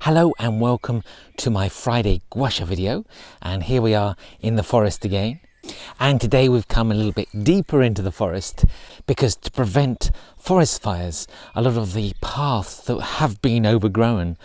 Hello and welcome to my Friday gua sha video, and here we are in the forest again. And today we've come a little bit deeper into the forest because to prevent forest fires, a lot of the paths that have been overgrown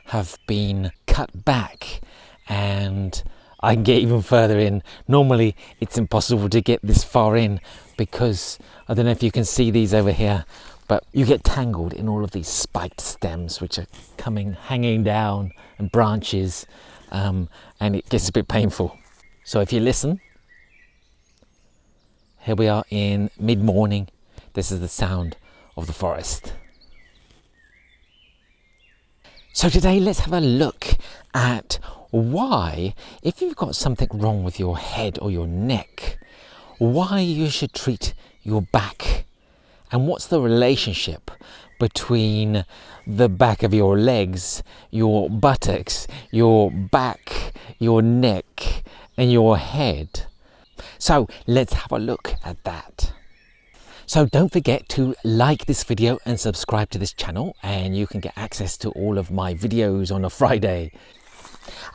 have been cut back, and I can get even further in. Normally it's impossible to get this far in because I don't know if you can see these over here, but you get tangled in all of these spiked stems which are hanging down, and branches, and it gets a bit painful. So if you listen, here we are in mid-morning. This is the sound of the forest. So today let's have a look at why, if you've got something wrong with your head or your neck, why you should treat your back. And what's the relationship between the back of your legs, your buttocks, your back, your neck, and your head? So let's have a look at that. So don't forget to like this video and subscribe to this channel, and you can get access to all of my videos on a Friday.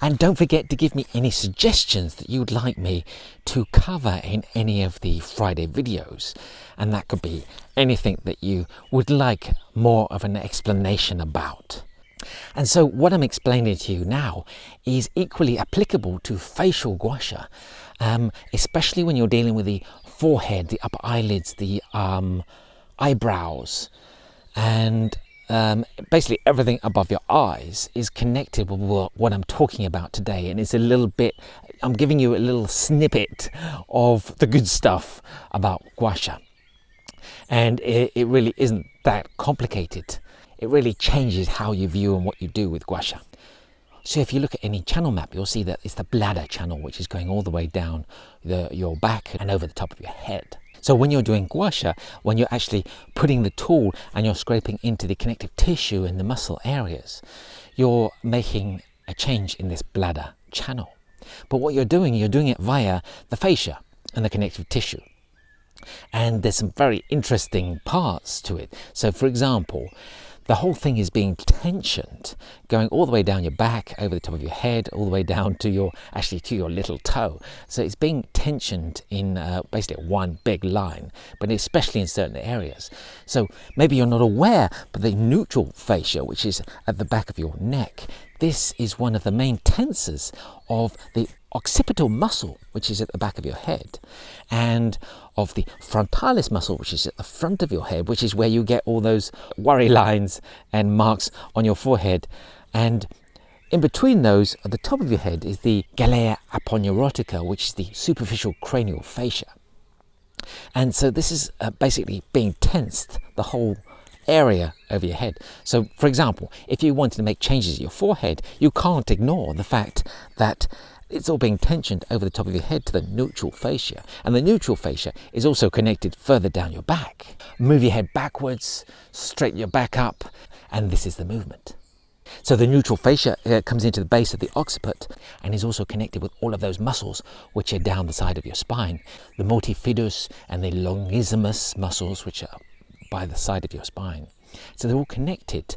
And don't forget to give me any suggestions that you'd like me to cover in any of the Friday videos. And that could be anything that you would like more of an explanation about. And so what I'm explaining to you now is equally applicable to facial gua sha, especially when you're dealing with the forehead, the upper eyelids, the eyebrows, and basically everything above your eyes is connected with what I'm talking about today. And it's a little bit, I'm giving you a little snippet of the good stuff about gua sha. And it really isn't that complicated. It really changes how you view and what you do with gua sha. So if you look at any channel map, you'll see that it's the bladder channel, which is going all the way down your back and over the top of your head. So when you're doing gua sha, when you're actually putting the tool and you're scraping into the connective tissue and the muscle areas, you're making a change in this bladder channel. But what you're doing it via the fascia and the connective tissue. And there's some very interesting parts to it. So for example, the whole thing is being tensioned, going all the way down your back, over the top of your head, all the way down to your little toe. So it's being tensioned in basically one big line, but especially in certain areas. So maybe you're not aware, but the neutral fascia, which is at the back of your neck, this is one of the main tensors of the occipital muscle, which is at the back of your head, and of the frontalis muscle, which is at the front of your head, which is where you get all those worry lines and marks on your forehead. And in between those, at the top of your head, is the galea aponeurotica, which is the superficial cranial fascia. And so this is basically being tensed, the whole area over your head. So for example, if you wanted to make changes at your forehead, you can't ignore the fact that it's all being tensioned over the top of your head to the neutral fascia. And the neutral fascia is also connected further down your back. Move your head backwards, straighten your back up, and this is the movement. So the neutral fascia comes into the base of the occiput and is also connected with all of those muscles which are down the side of your spine. The multifidus and the longissimus muscles, which are by the side of your spine. So they're all connected,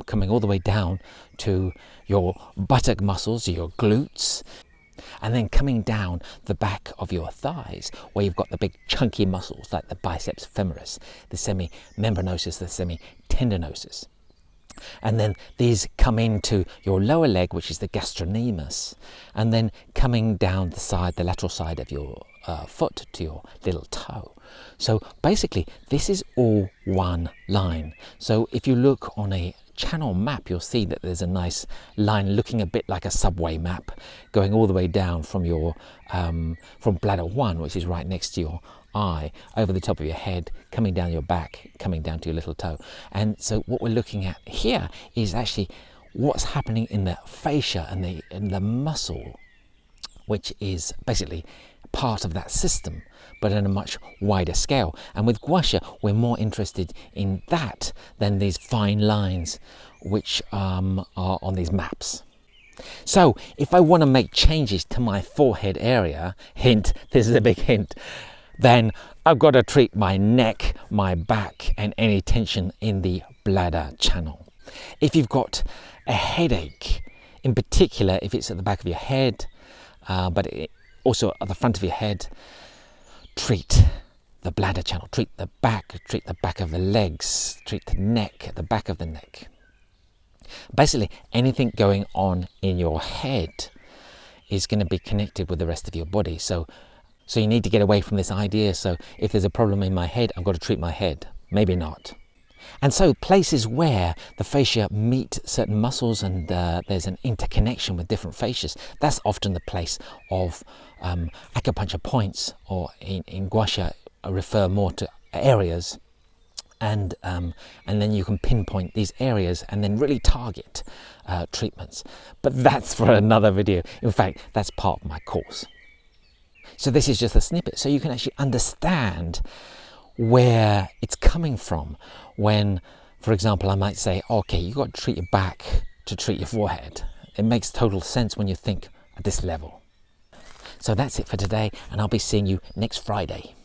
coming all the way down to your buttock muscles, your glutes, and then coming down the back of your thighs, where you've got the big chunky muscles like the biceps femoris, the semimembranosus, the semitendinosus. And then these come into your lower leg, which is the gastrocnemius, and then coming down the side, the lateral side of your foot to your little toe. So basically this is all one line. So if you look on a channel map, you'll see that there's a nice line looking a bit like a subway map, going all the way down from your from bladder 1, which is right next to your eye, over the top of your head, coming down your back, coming down to your little toe. And so what we're looking at here is actually what's happening in the fascia and the muscle, which is basically part of that system, but on a much wider scale. And with gua sha, we're more interested in that than these fine lines which are on these maps. So if I want to make changes to my forehead area, hint, this is a big hint, then I've got to treat my neck, my back, and any tension in the bladder channel. If you've got a headache, in particular if it's at the back of your head, but also at the front of your head, treat the bladder channel, treat the back of the legs, treat the neck, the back of the neck. Basically, anything going on in your head is going to be connected with the rest of your body. So you need to get away from this idea. So if there's a problem in my head, I've got to treat my head. Maybe not. And so places where the fascia meet certain muscles and there's an interconnection with different fascias, that's often the place of acupuncture points, or in gua sha refer more to areas. And then you can pinpoint these areas and then really target treatments. But that's for another video. In fact, that's part of my course. So this is just a snippet, so you can actually understand where it's coming from. When, for example, I might say, okay, you've got to treat your back to treat your forehead. It makes total sense when you think at this level. So that's it for today, and I'll be seeing you next Friday.